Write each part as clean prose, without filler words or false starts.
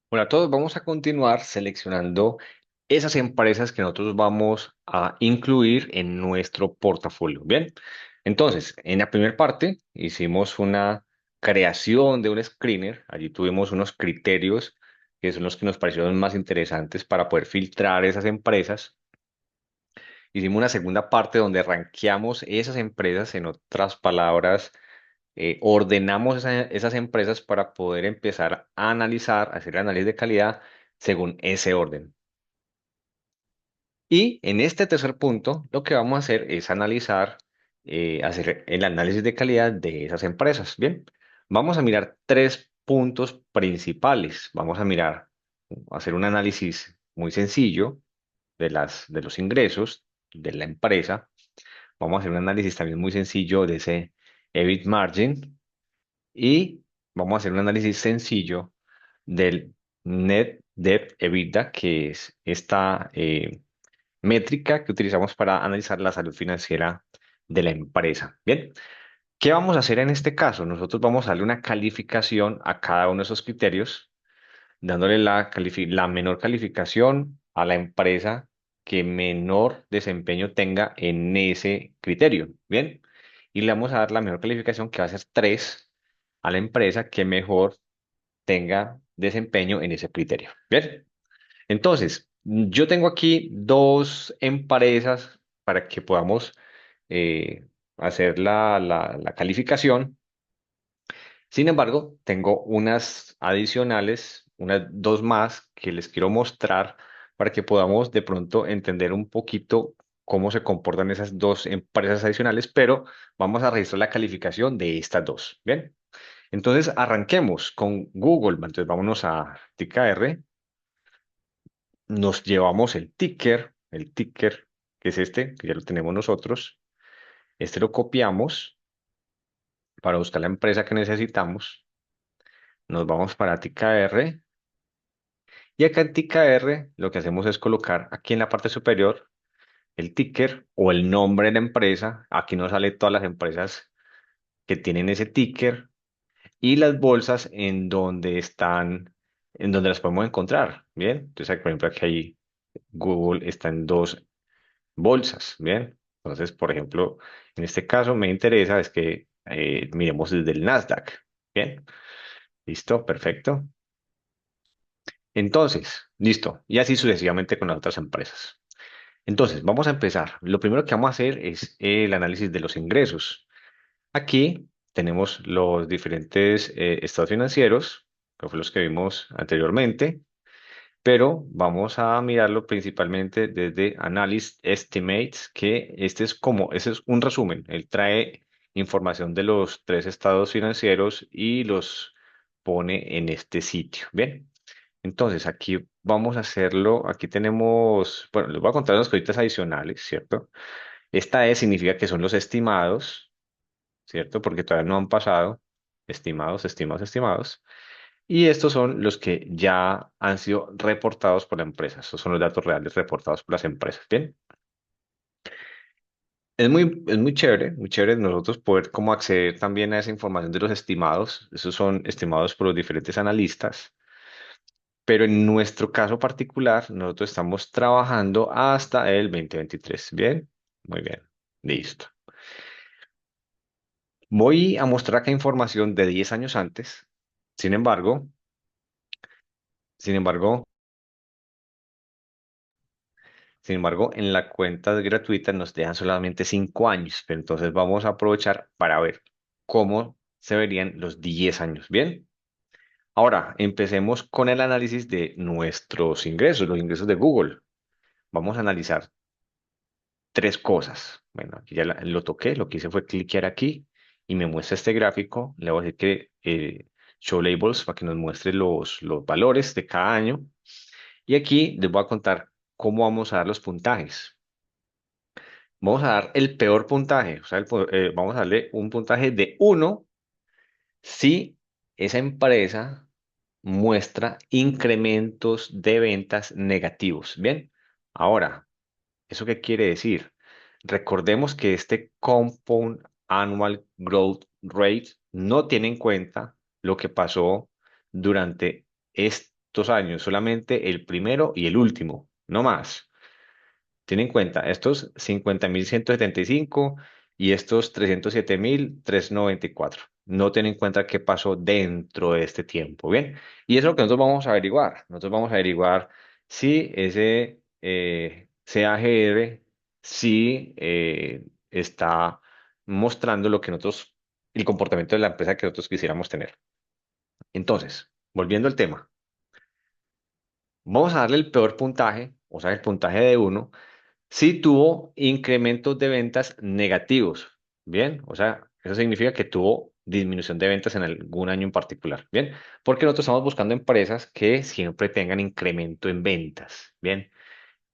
Bueno, a todos vamos a continuar seleccionando esas empresas que nosotros vamos a incluir en nuestro portafolio. Bien, entonces, en la primera parte hicimos una creación de un screener. Allí tuvimos unos criterios que son los que nos parecieron más interesantes para poder filtrar esas empresas. Hicimos una segunda parte donde rankeamos esas empresas, en otras palabras, ordenamos esas empresas para poder empezar a analizar, hacer el análisis de calidad según ese orden. Y en este tercer punto, lo que vamos a hacer es analizar, hacer el análisis de calidad de esas empresas. Bien, vamos a mirar tres puntos principales. Vamos a mirar, hacer un análisis muy sencillo de los ingresos de la empresa. Vamos a hacer un análisis también muy sencillo de ese EBIT margin y vamos a hacer un análisis sencillo del Net Debt EBITDA, que es esta métrica que utilizamos para analizar la salud financiera de la empresa. Bien, ¿qué vamos a hacer en este caso? Nosotros vamos a darle una calificación a cada uno de esos criterios, dándole la menor calificación a la empresa que menor desempeño tenga en ese criterio. Bien, y le vamos a dar la mejor calificación, que va a ser 3, a la empresa que mejor tenga desempeño en ese criterio. Bien, entonces, yo tengo aquí dos empresas para que podamos hacer la calificación. Sin embargo, tengo unas adicionales, unas dos más que les quiero mostrar para que podamos de pronto entender un poquito cómo se comportan esas dos empresas adicionales, pero vamos a registrar la calificación de estas dos. Bien, entonces arranquemos con Google. Entonces vámonos a TKR, nos llevamos el ticker que es este, que ya lo tenemos nosotros. Este lo copiamos para buscar la empresa que necesitamos. Nos vamos para TKR. Y acá en TKR lo que hacemos es colocar aquí en la parte superior el ticker o el nombre de la empresa. Aquí nos sale todas las empresas que tienen ese ticker y las bolsas en donde están, en donde las podemos encontrar. Bien, entonces por ejemplo aquí hay Google está en dos bolsas. Bien, entonces por ejemplo en este caso me interesa es que miremos desde el Nasdaq. Bien, listo, perfecto. Entonces, listo. Y así sucesivamente con las otras empresas. Entonces, vamos a empezar. Lo primero que vamos a hacer es el análisis de los ingresos. Aquí tenemos los diferentes estados financieros, que fue los que vimos anteriormente, pero vamos a mirarlo principalmente desde Analyst Estimates, que ese es un resumen. Él trae información de los tres estados financieros y los pone en este sitio. Bien. Entonces, aquí vamos a hacerlo. Aquí tenemos, bueno, les voy a contar unas cositas adicionales, ¿cierto? Esta E significa que son los estimados, ¿cierto? Porque todavía no han pasado. Estimados, estimados, estimados. Y estos son los que ya han sido reportados por la empresa. Estos son los datos reales reportados por las empresas. Bien. Es muy chévere nosotros poder como acceder también a esa información de los estimados. Esos son estimados por los diferentes analistas. Pero en nuestro caso particular, nosotros estamos trabajando hasta el 2023. ¿Bien? Muy bien. Listo. Voy a mostrar acá información de 10 años antes. Sin embargo, sin embargo, en la cuenta gratuita nos dejan solamente 5 años. Pero entonces vamos a aprovechar para ver cómo se verían los 10 años. ¿Bien? Ahora, empecemos con el análisis de nuestros ingresos, los ingresos de Google. Vamos a analizar tres cosas. Bueno, aquí ya lo toqué, lo que hice fue cliquear aquí y me muestra este gráfico. Le voy a decir que show labels para que nos muestre los valores de cada año. Y aquí les voy a contar cómo vamos a dar los puntajes. Vamos a dar el peor puntaje, o sea, vamos a darle un puntaje de 1 si esa empresa muestra incrementos de ventas negativos. Bien, ahora, ¿eso qué quiere decir? Recordemos que este Compound Annual Growth Rate no tiene en cuenta lo que pasó durante estos años, solamente el primero y el último, no más. Ten en cuenta, estos 50.175 y estos 307.394. No ten en cuenta qué pasó dentro de este tiempo, ¿bien? Y eso es lo que nosotros vamos a averiguar. Nosotros vamos a averiguar si ese CAGR sí está mostrando lo que nosotros, el comportamiento de la empresa que nosotros quisiéramos tener. Entonces, volviendo al tema, vamos a darle el peor puntaje, o sea, el puntaje de uno sí tuvo incrementos de ventas negativos, ¿bien? O sea, eso significa que tuvo disminución de ventas en algún año en particular, ¿bien? Porque nosotros estamos buscando empresas que siempre tengan incremento en ventas, ¿bien?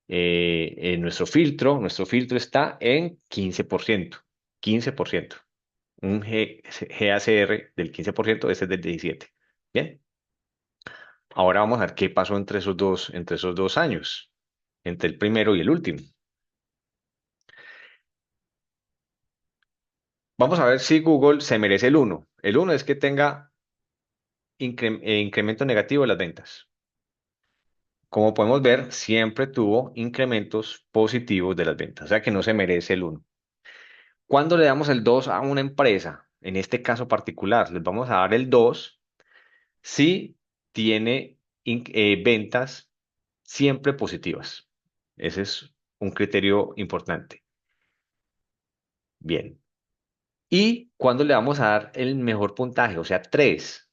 Nuestro filtro está en 15%, 15%. Un GACR del 15%, ese es del 17, ¿bien? Ahora vamos a ver qué pasó entre esos dos años, entre el primero y el último. Vamos a ver si Google se merece el uno. El uno es que tenga incremento negativo de las ventas. Como podemos ver, siempre tuvo incrementos positivos de las ventas, o sea que no se merece el uno. Cuando le damos el 2 a una empresa, en este caso particular, les vamos a dar el 2 si tiene ventas siempre positivas. Ese es un criterio importante. Bien. ¿Y cuando le vamos a dar el mejor puntaje? O sea, 3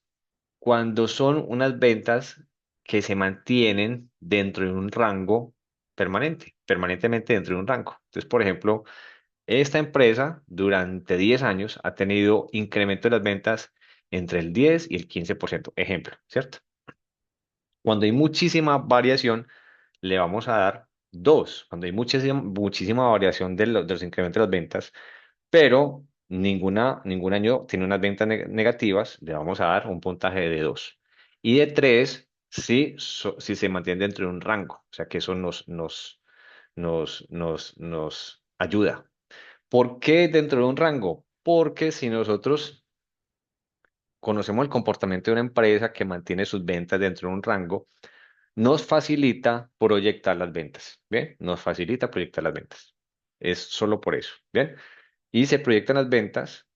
cuando son unas ventas que se mantienen dentro de un rango permanente, permanentemente dentro de un rango. Entonces, por ejemplo, esta empresa durante 10 años ha tenido incremento de las ventas entre el 10 y el 15%. Ejemplo, ¿cierto? Cuando hay muchísima variación, le vamos a dar 2. Cuando hay muchísima variación de los incrementos de las ventas, pero ningún año tiene unas ventas negativas, le vamos a dar un puntaje de 2. Y de 3 si se mantiene dentro de un rango, o sea que eso nos ayuda. ¿Por qué dentro de un rango? Porque si nosotros conocemos el comportamiento de una empresa que mantiene sus ventas dentro de un rango, nos facilita proyectar las ventas, ¿bien? Nos facilita proyectar las ventas. Es solo por eso, ¿bien? Y se proyectan las ventas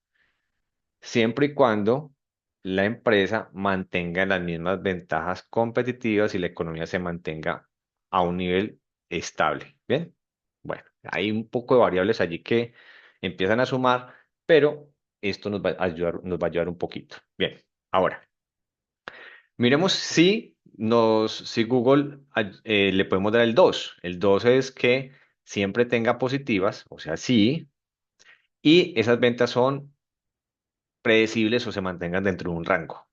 siempre y cuando la empresa mantenga las mismas ventajas competitivas y la economía se mantenga a un nivel estable. Bien, bueno, hay un poco de variables allí que empiezan a sumar, pero esto nos va a ayudar un poquito. Bien, ahora, miremos si Google le podemos dar el 2. El 2 es que siempre tenga positivas, o sea, sí, y esas ventas son predecibles o se mantengan dentro de un rango.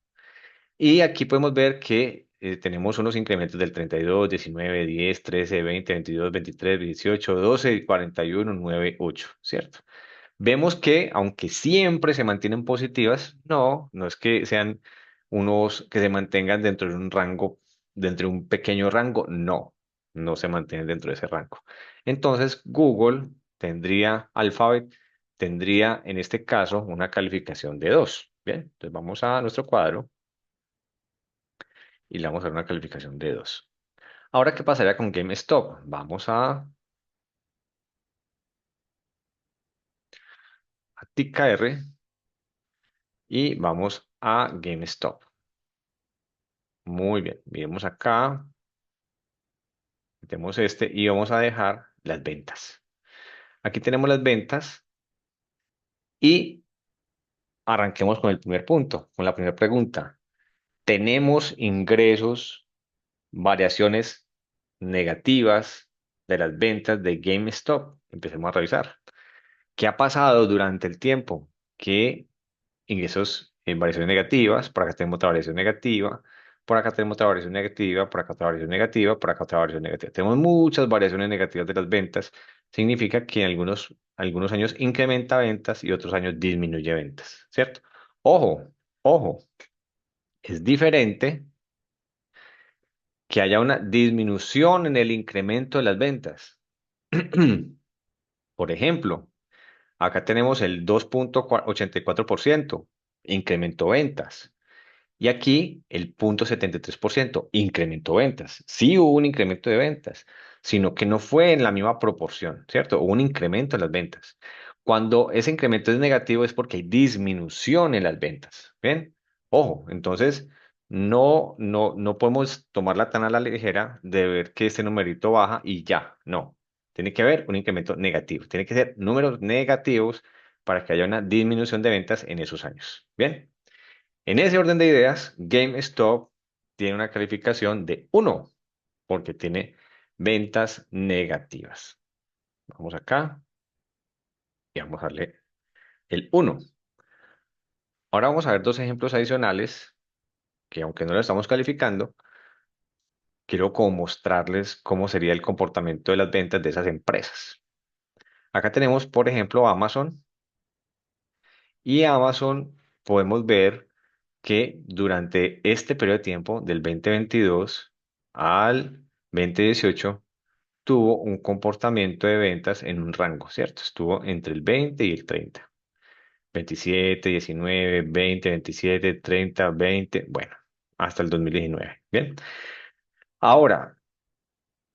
Y aquí podemos ver que tenemos unos incrementos del 32, 19, 10, 13, 20, 22, 23, 18, 12, 41, 9, 8, ¿cierto? Vemos que, aunque siempre se mantienen positivas, no es que sean unos que se mantengan dentro de un rango, dentro de un pequeño rango, no se mantienen dentro de ese rango. Entonces, Google Alphabet tendría en este caso una calificación de 2. Bien, entonces vamos a nuestro cuadro y le vamos a dar una calificación de 2. Ahora, ¿qué pasaría con GameStop? Vamos a TICR y vamos a GameStop. Muy bien, miremos acá, metemos este y vamos a dejar las ventas. Aquí tenemos las ventas y arranquemos con el primer punto, con la primera pregunta. ¿Tenemos ingresos, variaciones negativas de las ventas de GameStop? Empecemos a revisar. ¿Qué ha pasado durante el tiempo? Que ingresos en variaciones negativas, por acá tenemos otra variación negativa, por acá tenemos otra variación negativa, por acá otra variación negativa, por acá otra variación negativa. Tenemos muchas variaciones negativas de las ventas. Significa que en algunos años incrementa ventas y otros años disminuye ventas, ¿cierto? Ojo, ojo, es diferente que haya una disminución en el incremento de las ventas. Por ejemplo, acá tenemos el 2,84%, incremento ventas. Y aquí el 0,73% incrementó ventas. Sí hubo un incremento de ventas, sino que no fue en la misma proporción, ¿cierto? Hubo un incremento en las ventas. Cuando ese incremento es negativo es porque hay disminución en las ventas. ¿Bien? Ojo, entonces no podemos tomarla tan a la ligera de ver que este numerito baja y ya. No. Tiene que haber un incremento negativo. Tiene que ser números negativos para que haya una disminución de ventas en esos años. ¿Bien? En ese orden de ideas, GameStop tiene una calificación de 1 porque tiene ventas negativas. Vamos acá y vamos a darle el 1. Ahora vamos a ver dos ejemplos adicionales que aunque no lo estamos calificando, quiero como mostrarles cómo sería el comportamiento de las ventas de esas empresas. Acá tenemos, por ejemplo, Amazon y Amazon podemos ver que durante este periodo de tiempo, del 2022 al 2018, tuvo un comportamiento de ventas en un rango, ¿cierto? Estuvo entre el 20 y el 30. 27, 19, 20, 27, 30, 20, bueno, hasta el 2019. Bien. Ahora,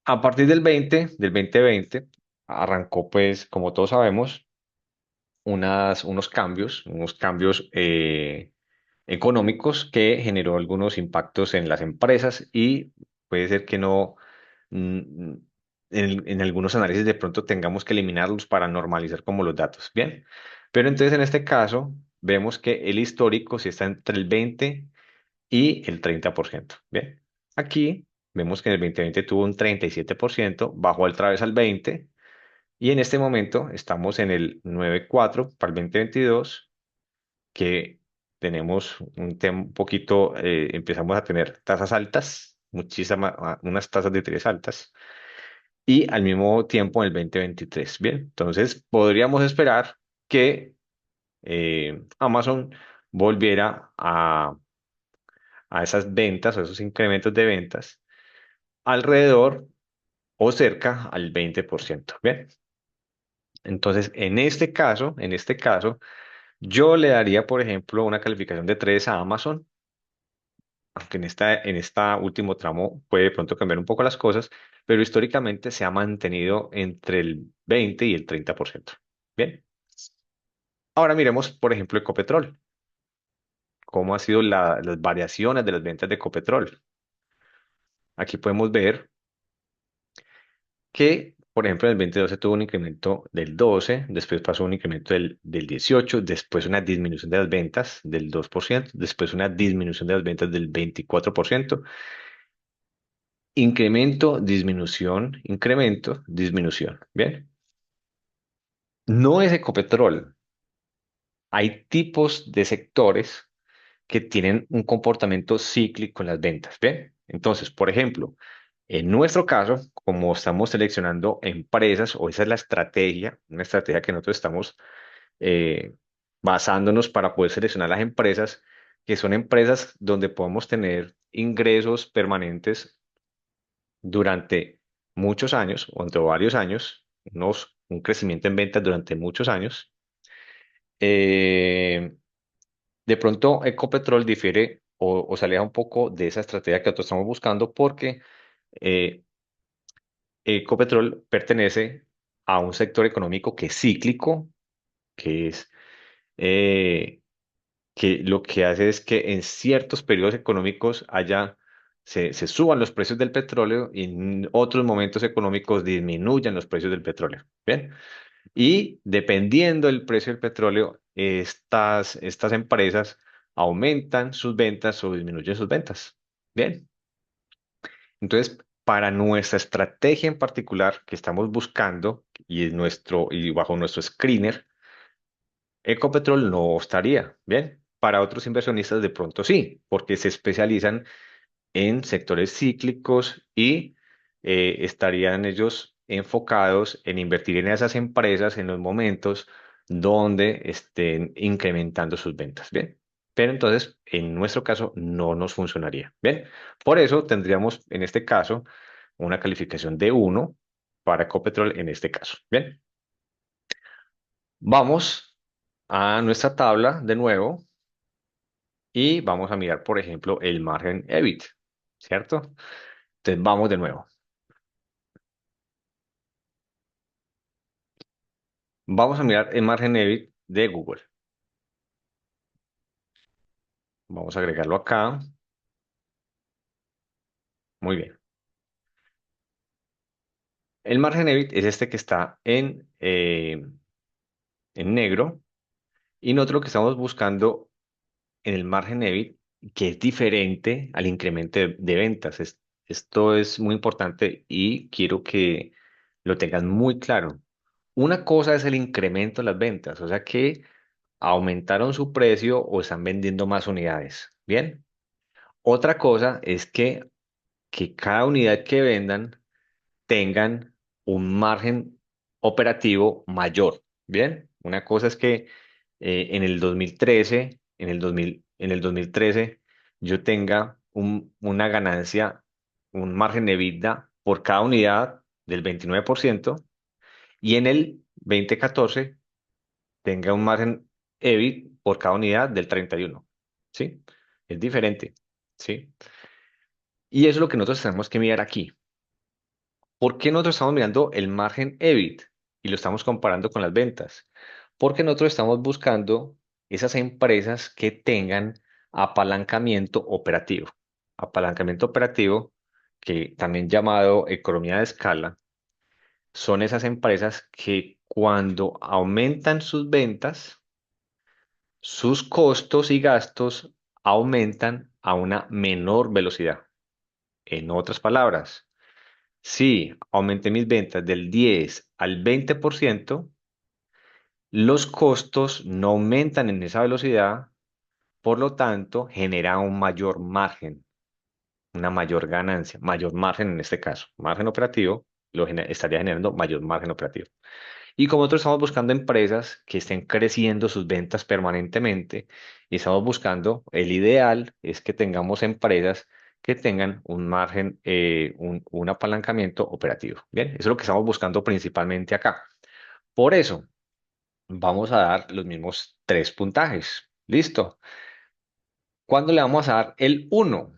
a partir del 2020, arrancó, pues, como todos sabemos, unos cambios económicos que generó algunos impactos en las empresas y puede ser que no, mm, en algunos análisis de pronto tengamos que eliminarlos para normalizar como los datos. Bien, pero entonces en este caso vemos que el histórico sí está entre el 20 y el 30%. Bien, aquí vemos que en el 2020 tuvo un 37%, bajó otra vez al 20%. Y en este momento estamos en el 9,4 para el 2022, que tenemos un tema un poquito, empezamos a tener tasas altas, muchísimas, unas tasas de interés altas, y al mismo tiempo en el 2023. Bien, entonces podríamos esperar que Amazon volviera a esas ventas, a esos incrementos de ventas, alrededor o cerca al 20%. Bien, entonces en este caso, yo le daría, por ejemplo, una calificación de 3 a Amazon, aunque en esta último tramo puede de pronto cambiar un poco las cosas, pero históricamente se ha mantenido entre el 20 y el 30%. Bien, ahora miremos, por ejemplo, Ecopetrol, cómo ha sido las variaciones de las ventas de Ecopetrol. Aquí podemos ver que, por ejemplo, en el 2012 tuvo un incremento del 12, después pasó un incremento del 18, después una disminución de las ventas del 2%, después una disminución de las ventas del 24%, incremento, disminución, incremento, disminución. Bien, no es Ecopetrol. Hay tipos de sectores que tienen un comportamiento cíclico en las ventas. ¿Bien? Entonces, por ejemplo, en nuestro caso, como estamos seleccionando empresas, o esa es la estrategia, una estrategia que nosotros estamos eh, basándonos para poder seleccionar las empresas, que son empresas donde podemos tener ingresos permanentes durante muchos años, o entre varios años, un crecimiento en ventas durante muchos años. eh, de pronto, Ecopetrol difiere o se aleja un poco de esa estrategia que nosotros estamos buscando porque eh, Ecopetrol pertenece a un sector económico que es cíclico, que es eh, que lo que hace es que en ciertos periodos económicos se suban los precios del petróleo y en otros momentos económicos disminuyan los precios del petróleo. Bien. Y dependiendo del precio del petróleo, estas empresas aumentan sus ventas o disminuyen sus ventas. Bien. Entonces, para nuestra estrategia en particular que estamos buscando y bajo nuestro screener, Ecopetrol no estaría. Bien. Para otros inversionistas de pronto sí, porque se especializan en sectores cíclicos y estarían ellos enfocados en invertir en esas empresas en los momentos donde estén incrementando sus ventas. Bien, pero entonces en nuestro caso no nos funcionaría. Bien, por eso tendríamos en este caso una calificación de 1 para Ecopetrol en este caso. Bien, vamos a nuestra tabla de nuevo y vamos a mirar, por ejemplo, el margen EBIT, ¿cierto? Entonces vamos de nuevo. Vamos a mirar el margen EBIT de Google. Vamos a agregarlo acá. Muy bien. El margen EBIT es este que está en negro y nosotros lo que estamos buscando en el margen EBIT, que es diferente al incremento de ventas. Esto es muy importante y quiero que lo tengan muy claro. Una cosa es el incremento de las ventas, o sea que aumentaron su precio o están vendiendo más unidades. Bien. Otra cosa es que cada unidad que vendan tengan un margen operativo mayor. Bien, una cosa es que en el 2013, en el 2013, yo tenga una ganancia, un margen de EBITDA por cada unidad del 29% y en el 2014 tenga un margen EBIT por cada unidad del 31%. ¿Sí? Es diferente. ¿Sí? Y eso es lo que nosotros tenemos que mirar aquí. ¿Por qué nosotros estamos mirando el margen EBIT y lo estamos comparando con las ventas? Porque nosotros estamos buscando esas empresas que tengan apalancamiento operativo. Apalancamiento operativo, que también llamado economía de escala, son esas empresas que cuando aumentan sus ventas, sus costos y gastos aumentan a una menor velocidad. En otras palabras, si aumenté mis ventas del 10 al 20%, los costos no aumentan en esa velocidad, por lo tanto, genera un mayor margen, una mayor ganancia, mayor margen en este caso. Margen operativo estaría generando mayor margen operativo. Y como nosotros estamos buscando empresas que estén creciendo sus ventas permanentemente y estamos buscando, el ideal es que tengamos empresas que tengan un margen, un apalancamiento operativo. Bien, eso es lo que estamos buscando principalmente acá. Por eso, vamos a dar los mismos tres puntajes. Listo. ¿Cuándo le vamos a dar el uno?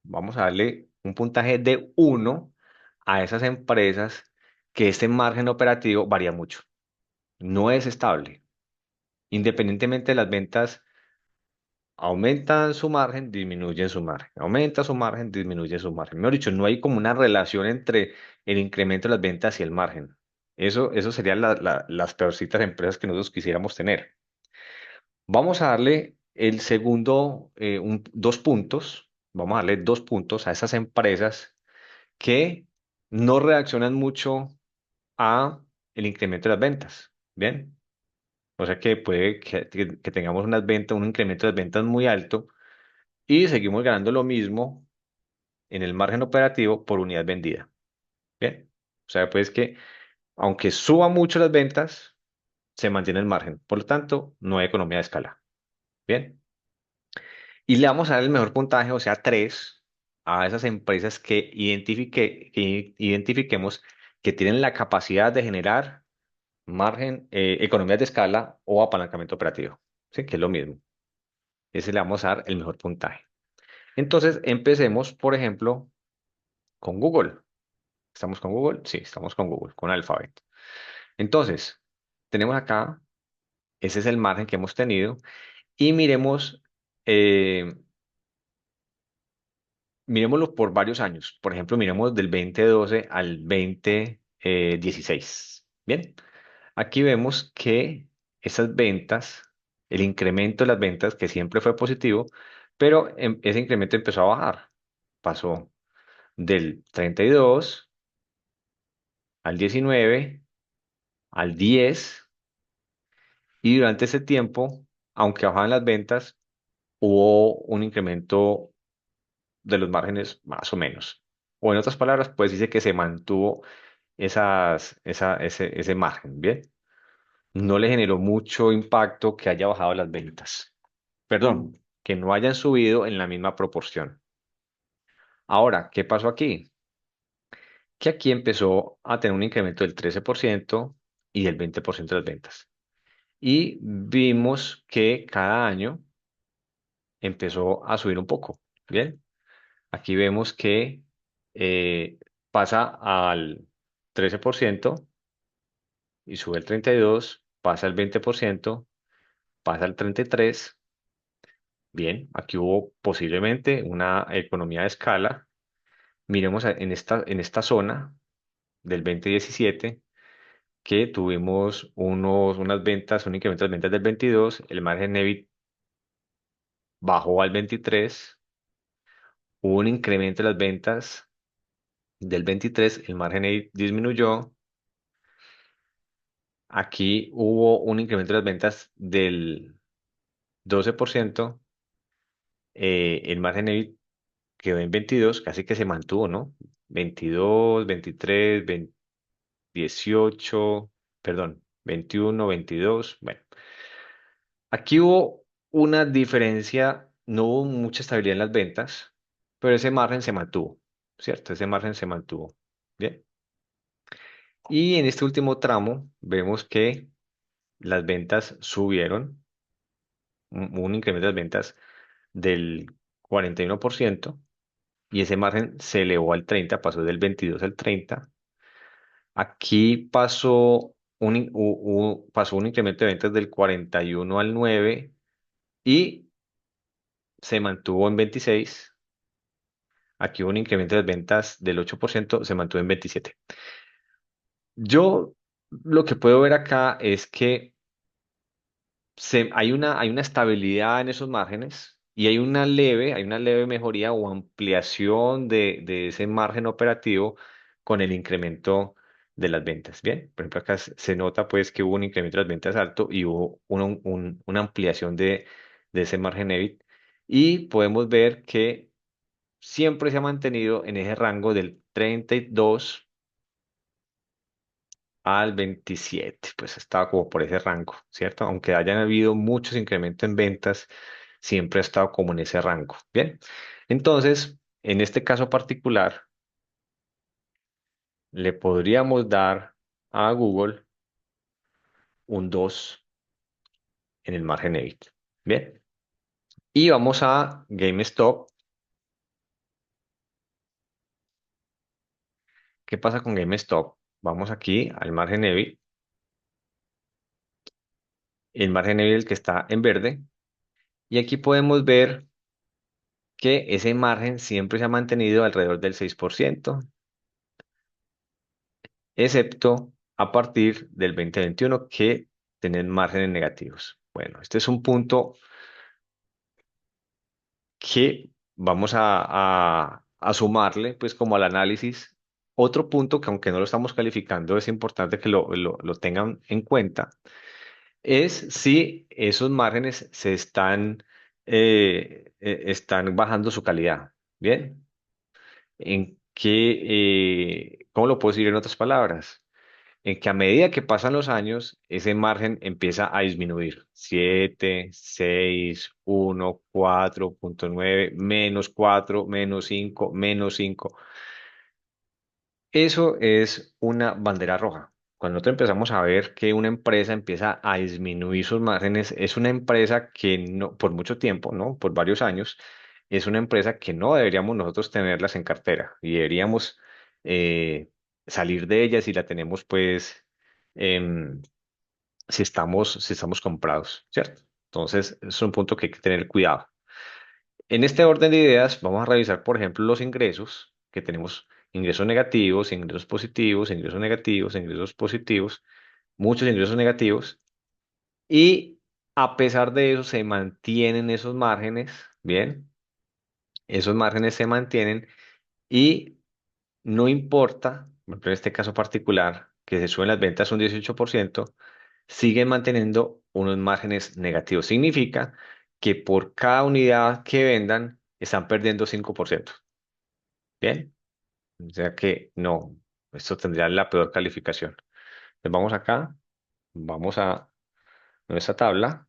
Vamos a darle un puntaje de uno a esas empresas que este margen operativo varía mucho. No es estable. Independientemente de las ventas, aumentan su margen, disminuyen su margen. Aumenta su margen, disminuye su margen. Mejor dicho, no hay como una relación entre el incremento de las ventas y el margen. Eso serían las peorcitas empresas que nosotros quisiéramos tener. Vamos a darle el segundo, 2 puntos. Vamos a darle 2 puntos a esas empresas que no reaccionan mucho a el incremento de las ventas. Bien. O sea que puede que tengamos unas ventas, un incremento de ventas muy alto y seguimos ganando lo mismo en el margen operativo por unidad vendida. Bien. O sea, pues que aunque suban mucho las ventas, se mantiene el margen. Por lo tanto, no hay economía de escala. Bien. Y le vamos a dar el mejor puntaje, o sea, 3 a esas empresas que identifiquemos que tienen la capacidad de generar margen, economías de escala o apalancamiento operativo. ¿Sí? Que es lo mismo. Ese le vamos a dar el mejor puntaje. Entonces, empecemos, por ejemplo, con Google. ¿Estamos con Google? Sí, estamos con Google, con Alphabet. Entonces, tenemos acá, ese es el margen que hemos tenido. Y eh, miremoslo por varios años. Por ejemplo, miremos del 2012 al 2016. Bien, aquí vemos que esas ventas, el incremento de las ventas, que siempre fue positivo, pero ese incremento empezó a bajar. Pasó del 32 al 19 al 10 y durante ese tiempo, aunque bajaban las ventas, hubo un incremento de los márgenes más o menos. O en otras palabras, pues dice que se mantuvo ese margen, ¿bien? No le generó mucho impacto que haya bajado las ventas. Perdón, que no hayan subido en la misma proporción. Ahora, ¿qué pasó aquí? Que aquí empezó a tener un incremento del 13% y del 20% de las ventas. Y vimos que cada año empezó a subir un poco. Bien, aquí vemos que eh, pasa al 13% y sube el 32%, pasa al 20%, pasa al 33%. Bien, aquí hubo posiblemente una economía de escala. Miremos en esta zona del 2017 que tuvimos unas ventas, un incremento de ventas del 22, el margen EBIT bajó al 23, hubo un incremento de las ventas del 23, el margen EBIT disminuyó, aquí hubo un incremento de las ventas del 12%, el margen EBIT quedó en 22, casi que se mantuvo, ¿no? 22, 23, 18, perdón, 21, 22, bueno. Aquí hubo una diferencia, no hubo mucha estabilidad en las ventas, pero ese margen se mantuvo, ¿cierto? Ese margen se mantuvo. Bien. Y en este último tramo vemos que las ventas subieron, un incremento de las ventas del 41% y ese margen se elevó al 30, pasó del 22 al 30. Aquí pasó un incremento de ventas del 41 al 9 y se mantuvo en 26. Aquí hubo un incremento de ventas del 8%, se mantuvo en 27. Yo lo que puedo ver acá es que hay una estabilidad en esos márgenes y hay una leve mejoría o ampliación de ese margen operativo con el incremento de las ventas. Bien, por ejemplo, acá se nota pues que hubo un incremento de las ventas alto y hubo una ampliación de ese margen EBIT y podemos ver que siempre se ha mantenido en ese rango del 32 al 27, pues estaba como por ese rango, ¿cierto? Aunque hayan habido muchos incrementos en ventas, siempre ha estado como en ese rango. Bien, entonces, en este caso particular, le podríamos dar a Google un 2 en el margen EBIT. Bien, y vamos a GameStop. ¿Qué pasa con GameStop? Vamos aquí al margen EBIT, el margen EBIT el que está en verde, y aquí podemos ver que ese margen siempre se ha mantenido alrededor del 6%, excepto a partir del 2021 que tienen márgenes negativos. Bueno, este es un punto que vamos a sumarle pues como al análisis. Otro punto que aunque no lo estamos calificando es importante que lo tengan en cuenta es si esos márgenes están bajando su calidad. Bien, ¿cómo lo puedo decir en otras palabras? En que a medida que pasan los años, ese margen empieza a disminuir. 7, 6, 1, 4,9, -4, -5, -5. Eso es una bandera roja. Cuando nosotros empezamos a ver que una empresa empieza a disminuir sus márgenes, es una empresa que no, por mucho tiempo, ¿no? Por varios años, es una empresa que no deberíamos nosotros tenerlas en cartera y deberíamos eh, salir de ellas si la tenemos, pues, em, si estamos comprados, ¿cierto? Entonces, es un punto que hay que tener cuidado. En este orden de ideas, vamos a revisar, por ejemplo, los ingresos, que tenemos ingresos negativos, ingresos positivos, ingresos negativos, ingresos positivos, muchos ingresos negativos, y a pesar de eso se mantienen esos márgenes, ¿bien? Esos márgenes se mantienen y no importa, por ejemplo, en este caso particular, que se suben las ventas un 18%, siguen manteniendo unos márgenes negativos. Significa que por cada unidad que vendan, están perdiendo 5%. Bien, o sea que no, esto tendría la peor calificación. Entonces vamos acá, vamos a nuestra tabla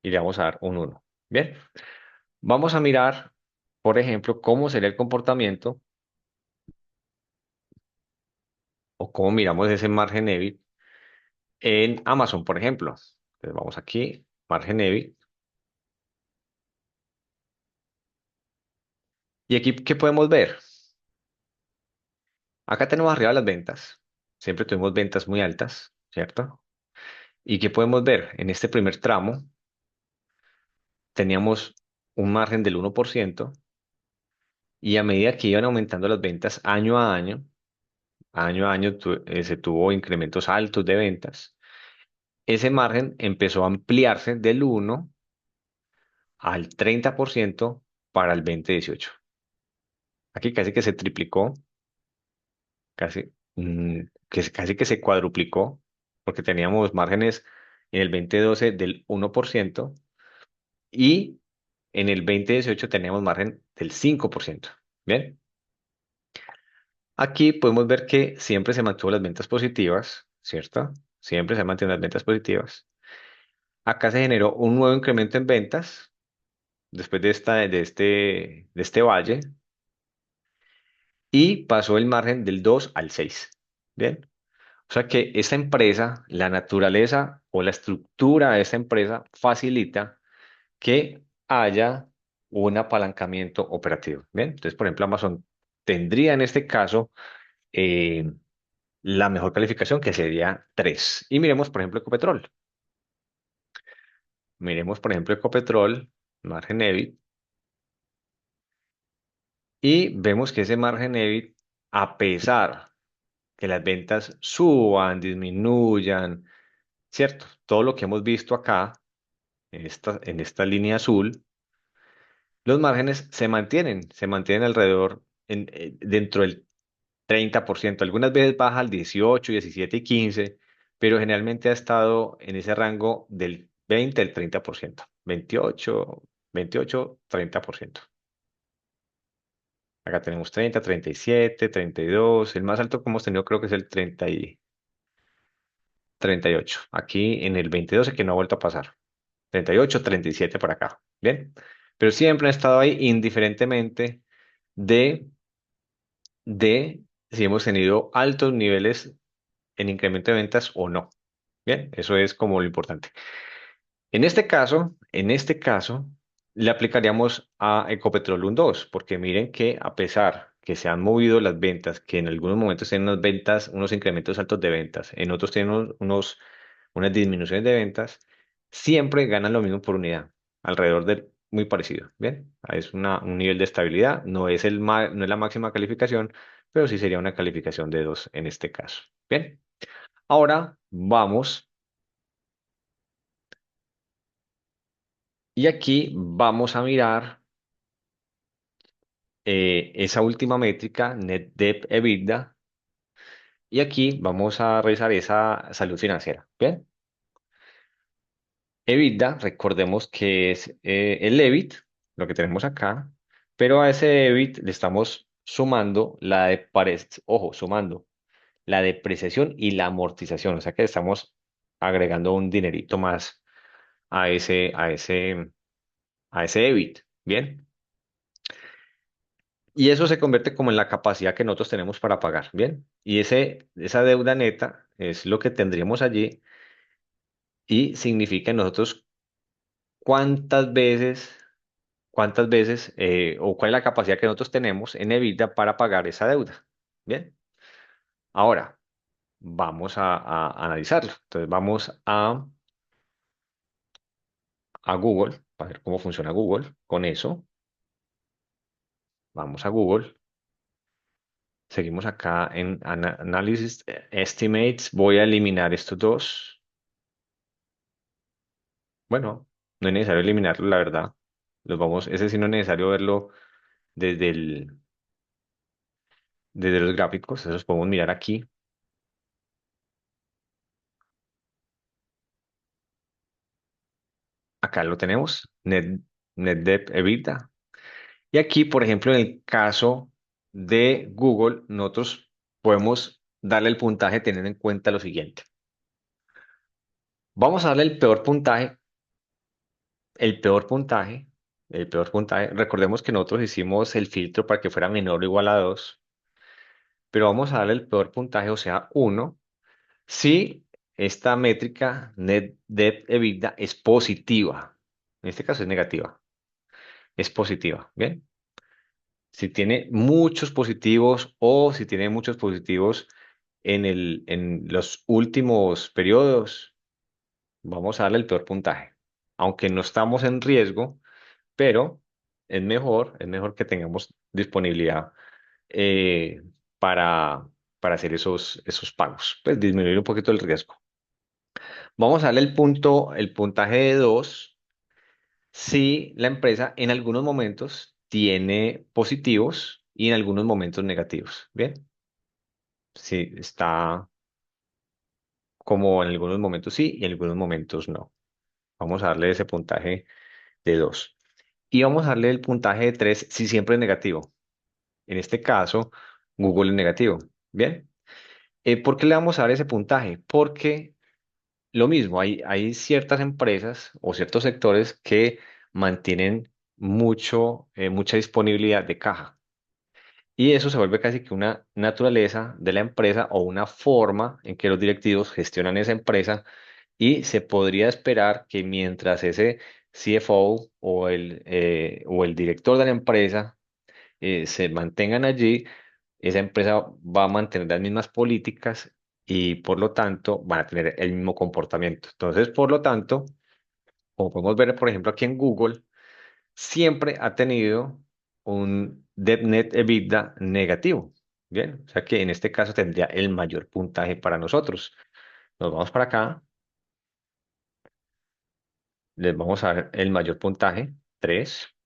y le vamos a dar un 1. Bien, vamos a mirar, por ejemplo, cómo sería el comportamiento o cómo miramos ese margen EBIT en Amazon, por ejemplo. Entonces vamos aquí, margen EBIT. Y aquí, ¿qué podemos ver? Acá tenemos arriba las ventas. Siempre tuvimos ventas muy altas, ¿cierto? ¿Y qué podemos ver? En este primer tramo teníamos un margen del 1% y a medida que iban aumentando las ventas año a año se tuvo incrementos altos de ventas. Ese margen empezó a ampliarse del 1 al 30% para el 2018. Aquí casi que se triplicó, casi, casi que se cuadruplicó, porque teníamos márgenes en el 2012 del 1% y en el 2018 teníamos margen del 5%. Bien, aquí podemos ver que siempre se mantuvo las ventas positivas, ¿cierto? Siempre se mantienen las ventas positivas. Acá se generó un nuevo incremento en ventas después de este valle y pasó el margen del 2 al 6. Bien. O sea que esta empresa, la naturaleza o la estructura de esta empresa facilita que haya un apalancamiento operativo. Bien. Entonces, por ejemplo, Amazon tendría en este caso eh, la mejor calificación que sería 3. Y miremos, por ejemplo, Ecopetrol. Miremos, por ejemplo, Ecopetrol, margen EBIT, y vemos que ese margen EBIT, a pesar que las ventas suban, disminuyan, ¿cierto? Todo lo que hemos visto acá, en esta línea azul, los márgenes se mantienen alrededor, dentro del 30%. Algunas veces baja al 18, 17 y 15, pero generalmente ha estado en ese rango del 20 al 30%. 28, 30%. Acá tenemos 30, 37, 32. El más alto que hemos tenido creo que es el 38. Aquí en el 2012 que no ha vuelto a pasar. 38, 37 por acá. Bien. Pero siempre ha estado ahí indiferentemente de, de si hemos tenido altos niveles en incremento de ventas o no. Bien, eso es como lo importante. En este caso, le aplicaríamos a Ecopetrol un 2, porque miren que a pesar que se han movido las ventas, que en algunos momentos tienen unas ventas, unos incrementos altos de ventas, en otros tienen unas disminuciones de ventas, siempre ganan lo mismo por unidad, alrededor de muy parecido. Bien, es un nivel de estabilidad, no es la máxima calificación, pero sí sería una calificación de 2 en este caso. Bien, ahora vamos. Y aquí vamos a mirar esa última métrica, Net Debt EBITDA, y aquí vamos a revisar esa salud financiera. Bien, EBITDA, recordemos que es el EBIT, lo que tenemos acá, pero a ese EBIT le estamos sumando ojo, sumando la depreciación y la amortización, o sea que estamos agregando un dinerito más a ese EBIT. Bien. Y eso se convierte como en la capacidad que nosotros tenemos para pagar, ¿bien? Y esa deuda neta es lo que tendríamos allí y significa nosotros cuántas veces, o cuál es la capacidad que nosotros tenemos en EBITDA para pagar esa deuda, ¿bien? Ahora, vamos a analizarlo. Entonces, vamos a Google, para ver cómo funciona Google. Con eso, vamos a Google. Seguimos acá en Analysis Estimates. Voy a eliminar estos dos. Bueno, no es necesario eliminarlo, la verdad. Ese sí no es necesario verlo desde desde los gráficos, esos podemos mirar aquí. Acá lo tenemos, Net Debt EBITDA. Y aquí, por ejemplo, en el caso de Google, nosotros podemos darle el puntaje teniendo en cuenta lo siguiente. Vamos a darle el peor puntaje, el peor puntaje. Recordemos que nosotros hicimos el filtro para que fuera menor o igual a 2, pero vamos a darle el peor puntaje, o sea, 1. Si esta métrica Net Debt EBITDA es positiva, en este caso es negativa, es positiva, ¿bien? Si tiene muchos positivos o si tiene muchos positivos en los últimos periodos, vamos a darle el peor puntaje. Aunque no estamos en riesgo, pero es mejor que tengamos disponibilidad eh, para, para hacer esos pagos, pues disminuir un poquito el riesgo. Vamos a darle el puntaje de 2 si la empresa en algunos momentos tiene positivos y en algunos momentos negativos. Bien, si está como en algunos momentos sí y en algunos momentos no. Vamos a darle ese puntaje de 2. Y vamos a darle el puntaje de 3 si siempre es negativo. En este caso, Google es negativo. Bien. ¿Por qué le vamos a dar ese puntaje? Porque lo mismo, hay ciertas empresas o ciertos sectores que mantienen mucha disponibilidad de caja. Y eso se vuelve casi que una naturaleza de la empresa o una forma en que los directivos gestionan esa empresa y se podría esperar que mientras ese CFO o el director de la empresa se mantengan allí, esa empresa va a mantener las mismas políticas y por lo tanto van a tener el mismo comportamiento. Entonces, por lo tanto, como podemos ver, por ejemplo, aquí en Google, siempre ha tenido un Debt Net EBITDA negativo. Bien, o sea que en este caso tendría el mayor puntaje para nosotros. Nos vamos para acá, les vamos a dar el mayor puntaje, 3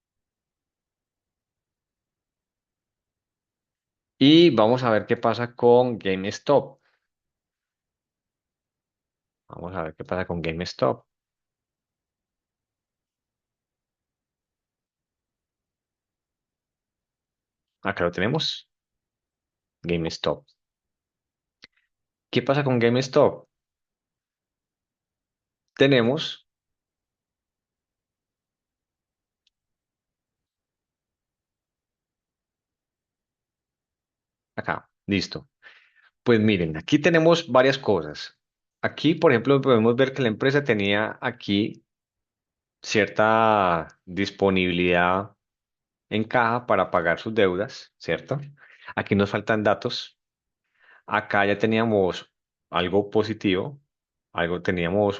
y vamos a ver qué pasa con GameStop. Vamos a ver qué pasa con GameStop. Acá lo tenemos, GameStop. ¿Qué pasa con GameStop? Tenemos acá, listo. Pues miren, aquí tenemos varias cosas. Aquí, por ejemplo, podemos ver que la empresa tenía aquí cierta disponibilidad en caja para pagar sus deudas, ¿cierto? Aquí nos faltan datos. Acá ya teníamos algo positivo, teníamos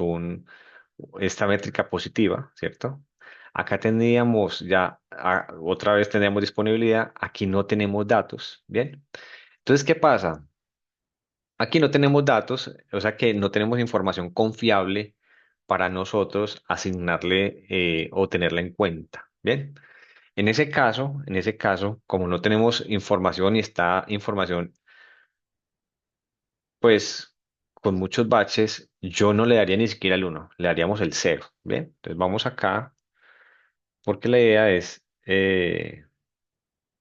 esta métrica positiva, ¿cierto? Acá teníamos ya, otra vez teníamos disponibilidad, aquí no tenemos datos, ¿bien? Entonces, ¿qué pasa? Aquí no tenemos datos, o sea que no tenemos información confiable para nosotros asignarle o tenerla en cuenta, ¿bien? En ese caso, como no tenemos información y esta información, pues con muchos baches, yo no le daría ni siquiera el uno, le daríamos el cero, ¿bien? Entonces vamos acá, porque la idea es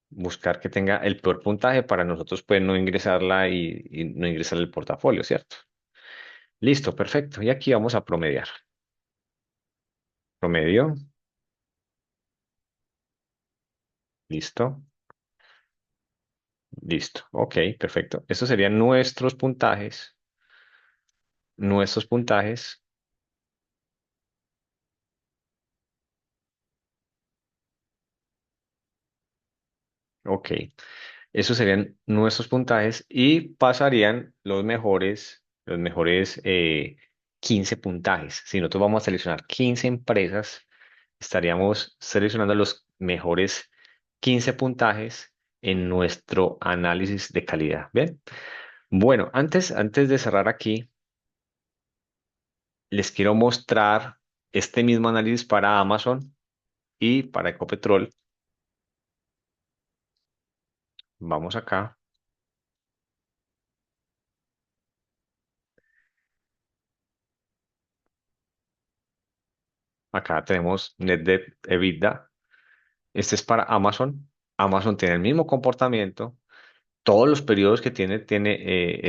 buscar que tenga el peor puntaje para nosotros, pues no ingresarla y no ingresar el portafolio, ¿cierto? Listo, perfecto. Y aquí vamos a promediar. Promedio, listo, listo. Ok, perfecto. Estos serían nuestros puntajes. Nuestros puntajes. Ok. Esos serían nuestros puntajes y pasarían los mejores 15 puntajes. Si nosotros vamos a seleccionar 15 empresas, estaríamos seleccionando los mejores 15 puntajes en nuestro análisis de calidad. Bien. Bueno, antes de cerrar aquí, les quiero mostrar este mismo análisis para Amazon y para Ecopetrol. Vamos acá. Acá tenemos Net Debt EBITDA. Este es para Amazon. Amazon tiene el mismo comportamiento. Todos los periodos que tiene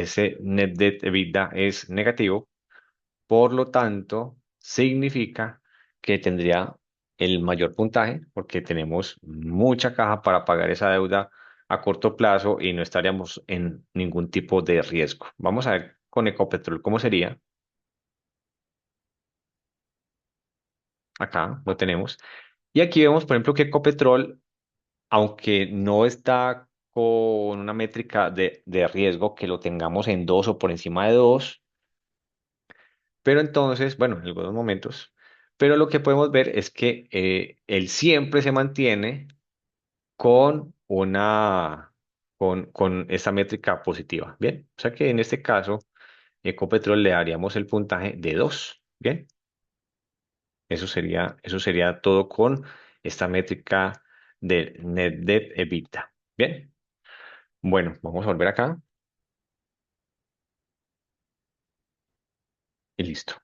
ese Net Debt EBITDA es negativo. Por lo tanto, significa que tendría el mayor puntaje porque tenemos mucha caja para pagar esa deuda a corto plazo y no estaríamos en ningún tipo de riesgo. Vamos a ver con Ecopetrol cómo sería. Acá lo tenemos. Y aquí vemos, por ejemplo, que Ecopetrol aunque no está con una métrica de riesgo que lo tengamos en 2 o por encima de 2, pero entonces, bueno, en algunos momentos, pero lo que podemos ver es que él siempre se mantiene con con esta métrica positiva. Bien, o sea que en este caso, Ecopetrol le daríamos el puntaje de 2. Bien, eso sería todo con esta métrica de Net Debt EBITDA. Bien, bueno, vamos a volver acá y listo.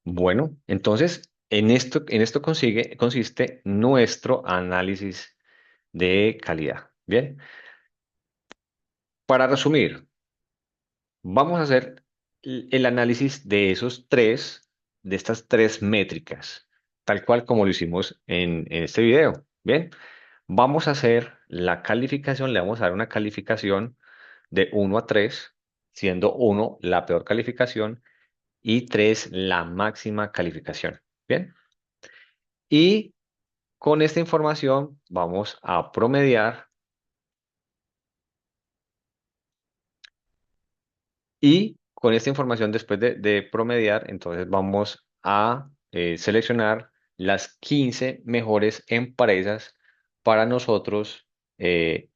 Bueno, entonces, en esto consiste nuestro análisis de calidad. Bien, para resumir, vamos a hacer el análisis de de estas tres métricas, tal cual como lo hicimos en este video. Bien, vamos a hacer la calificación, le vamos a dar una calificación de 1 a 3, siendo 1 la peor calificación y 3 la máxima calificación. Bien, y con esta información vamos a promediar. Y con esta información, después de promediar, entonces vamos a seleccionar las 15 mejores empresas para nosotros eh,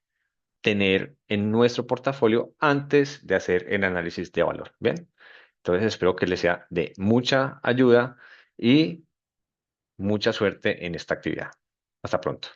tener en nuestro portafolio antes de hacer el análisis de valor. Bien, entonces espero que les sea de mucha ayuda y mucha suerte en esta actividad. Hasta pronto.